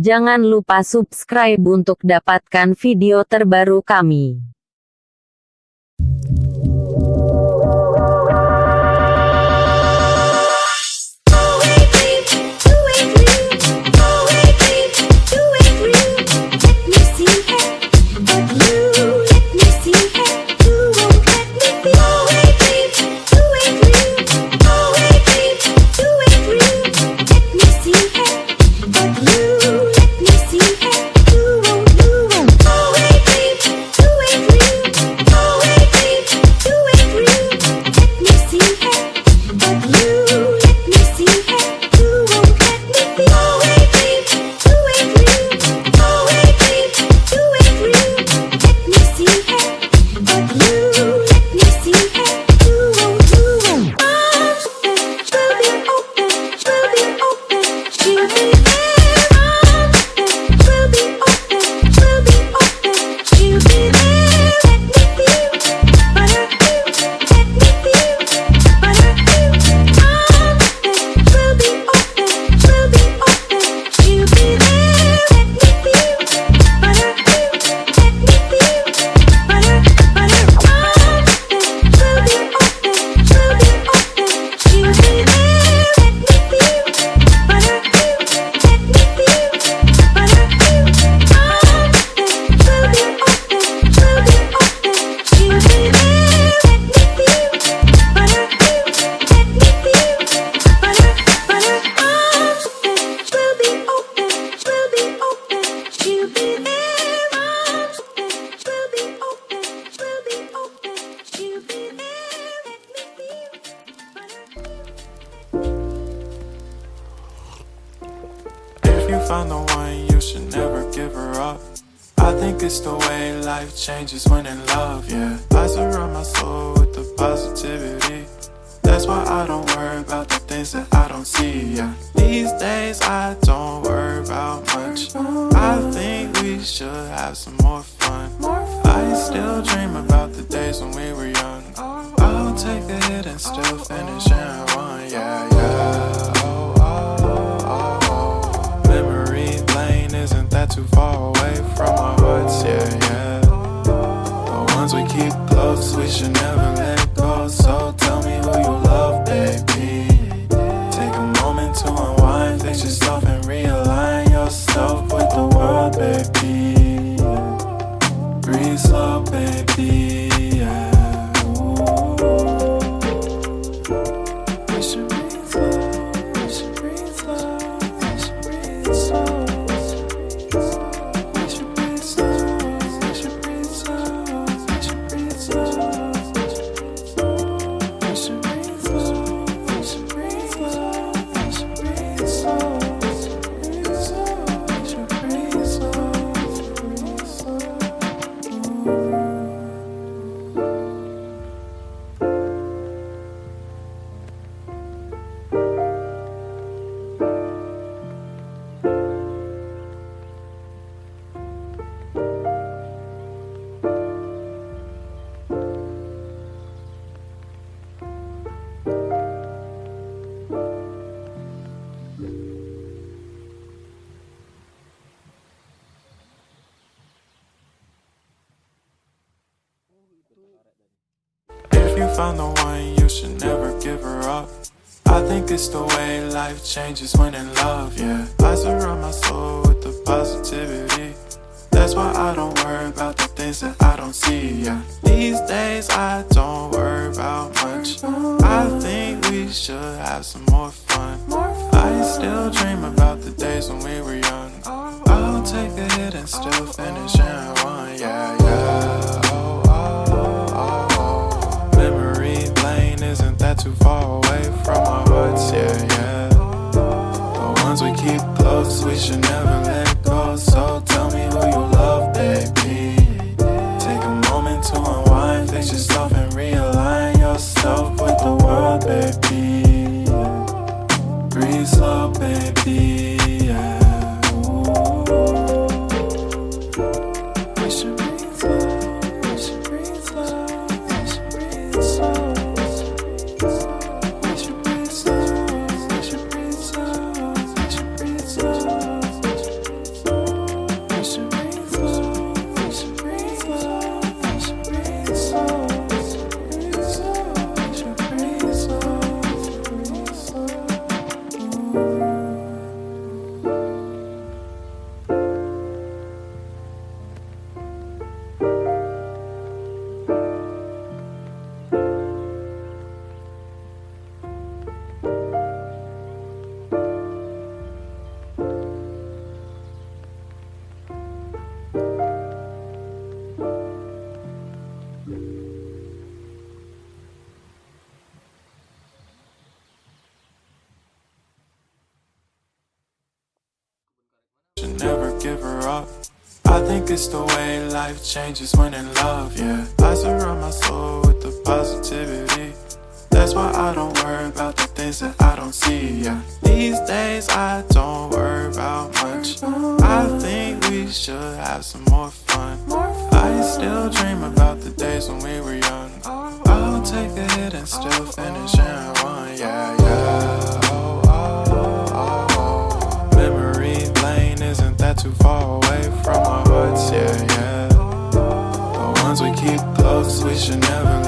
Jangan lupa subscribe untuk dapatkan video terbaru kami. You found the one, you should never give her up. I think it's the way life changes when in love, yeah. I surround my soul with the positivity. That's why I don't worry about the things that I don't see, yeah. These days I don't worry about much. I think we should have some more fun. I still dream about the days when we were young. I'll take a hit and still finish and run, yeah, yeah. Isn't that too far away from our hearts, yeah, yeah. The ones we keep close, we should never let go. So tell me who you love, baby. Take a moment to unwind, fix yourself and realign yourself with the world, baby. Breathe slow, baby, yeah. We should breathe slow, we should breathe slow, we should breathe slow. If you found the one, you should never give her up. I think it's the way life changes when in love, yeah. I surround my soul with the positivity. That's why I don't worry about the things that I don't see, yeah. These days I don't worry about much. I think we should have some more fun. I still dream about the days when we were young. I'll take a hit and still finish and run, yeah, yeah. Isn't that too far away from our hearts, yeah, yeah. The ones we keep close, we should never let go. So tell me who you love, baby. Take a moment to unwind, fix yourself and realign yourself with the world, baby. Breathe slow, baby, yeah. We should breathe slow, we should breathe slow, we should breathe slow. We should breathe slow, we should breathe slow, we should breathe slow. should never give her up. I think it's the way life changes when in love, yeah. I surround my soul with the positivity. That's why I don't worry about the things that I don't see, yeah. These days I don't worry about much. I think we should have some more fun. I still dream about the days when we were young. I'll take a hit and still finish and run, yeah, yeah. Oh, oh, oh, oh. Memory lane isn't that too far away from our hearts, yeah, yeah. The ones we keep close, we should never